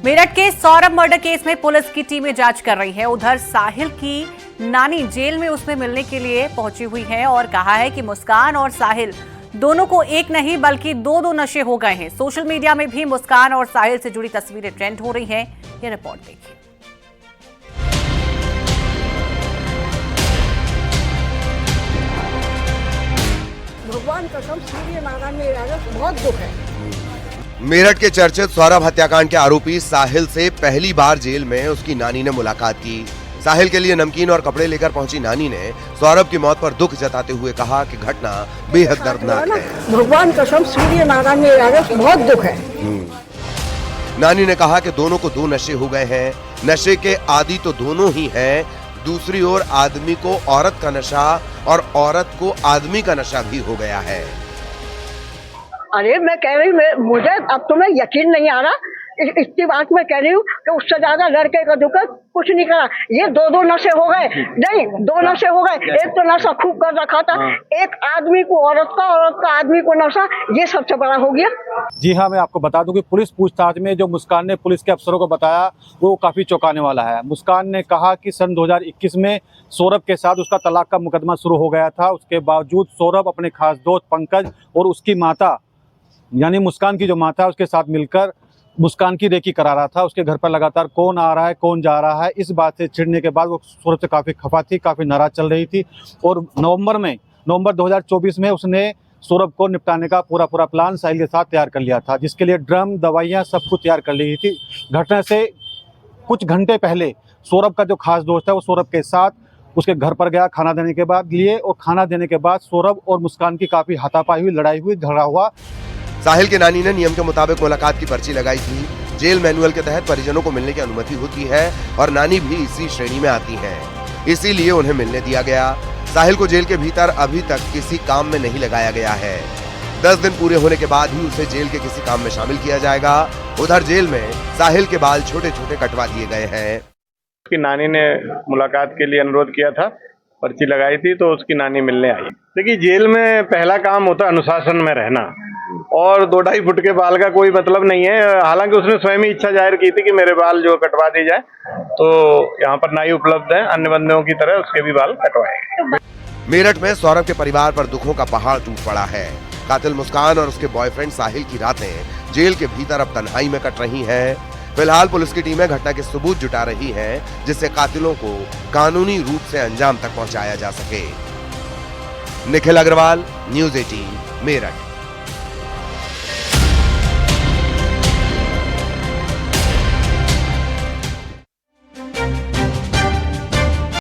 मेरठ के Saurabh murder case में police की टीमें जांच कर रही है। उधर साहिल की नानी जेल में उसमें मिलने के लिए पहुंची हुई है और कहा है कि मुस्कान और साहिल दोनों को एक नहीं बल्कि दो नशे हो गए हैं। सोशल मीडिया में भी मुस्कान और साहिल से जुड़ी तस्वीरें ट्रेंड हो रही हैं। ये रिपोर्ट देखिए। भगवान कसम सूर्य नारायण में बहुत दुख है। मेरठ के चर्चित सौरभ हत्याकांड के आरोपी साहिल से पहली बार जेल में उसकी नानी ने मुलाकात की। साहिल के लिए नमकीन और कपड़े लेकर पहुंची नानी ने सौरभ की मौत पर दुख जताते हुए कहा कि घटना बेहद दर्दनाक है। भगवान कसम सूर्य नारायण में बहुत दुख है। नानी ने कहा कि दोनों को दो नशे हो गए हैं। नशे के आदी तो दोनों ही हैं। दूसरी ओर आदमी को औरत का नशा और औरत को आदमी का नशा भी हो गया है। अरे मैं कह रही हूँ, मुझे अब तुम्हें यकीन नहीं आ रहा। इतनी बात मैं कह रही हूँ कि उससे ज्यादा लड़के का दुख कुछ नहीं करा। ये दो नशे हो गए, नहीं दो नशे हो गए। एक तो नशा खूब कर रखा था, एक आदमी को औरत का आदमी को नशा, ये सबसे बड़ा हो गया। जी हाँ, मैं आपको बता दूं कि पुलिस पूछताछ में जो मुस्कान ने पुलिस के अफसरों को बताया वो काफ़ी चौंकाने वाला है। मुस्कान ने कहा कि सन 2021 में सौरभ के साथ उसका तलाक का मुकदमा शुरू हो गया था। उसके बावजूद सौरभ अपने खास दोस्त पंकज और उसकी माता यानी मुस्कान की जो माता है उसके साथ मिलकर मुस्कान की रेकी करा रहा था। उसके घर पर लगातार कौन आ रहा है कौन जा रहा है, इस बात से चिढ़ने के बाद वो सौरभ से काफ़ी खफा थी, काफ़ी नाराज चल रही थी। और नवंबर 2024 में उसने सौरभ को निपटाने का पूरा प्लान साहिल के साथ तैयार कर लिया था, जिसके लिए ड्रम दवाइयाँ सब कुछ तैयार कर ली थी। घटना से कुछ घंटे पहले सौरभ का जो खास दोस्त है वो सौरभ के साथ उसके घर पर गया खाना देने के बाद लिए, और खाना देने के बाद सौरभ और मुस्कान की काफ़ी हाथापाई हुई, लड़ाई हुई, झगड़ा हुआ। साहिल के नानी ने नियम के मुताबिक मुलाकात की पर्ची लगाई थी। जेल मैनुअल के तहत परिजनों को मिलने की अनुमति होती है और नानी भी इसी श्रेणी में आती हैं, इसीलिए उन्हें मिलने दिया गया। साहिल को जेल के भीतर अभी तक किसी काम में नहीं लगाया गया है। 10 दिन पूरे होने के बाद ही उसे जेल के किसी काम में शामिल किया जाएगा। उधर जेल में साहिल के बाल छोटे छोटे कटवा दिए गए हैं। उसकी नानी ने मुलाकात के लिए अनुरोध किया था, पर्ची लगाई थी तो उसकी नानी मिलने आई। देखिए, जेल में पहला काम होता है अनुशासन में रहना, और 2-2.5 फुट के बाल का कोई मतलब नहीं है। हालांकि उसने स्वयं ही इच्छा जाहिर की थी कि मेरे बाल जो कटवा दी जाए, तो यहाँ पर नाई उपलब्ध है, अन्य बंदियों की तरह उसके भी बाल कटवाए। मेरठ में सौरभ के परिवार पर दुखों का पहाड़ टूट पड़ा है। कातिल मुस्कान और उसके बॉयफ्रेंड साहिल की रातें जेल के भीतर अब तन्हाई में कट रही हैं। फिलहाल पुलिस की टीमें घटना के सबूत जुटा रही हैं, जिससे कातिलों को कानूनी रूप से अंजाम तक पहुंचाया जा सके। निखिल अग्रवाल, न्यूज़ 18, मेरठ।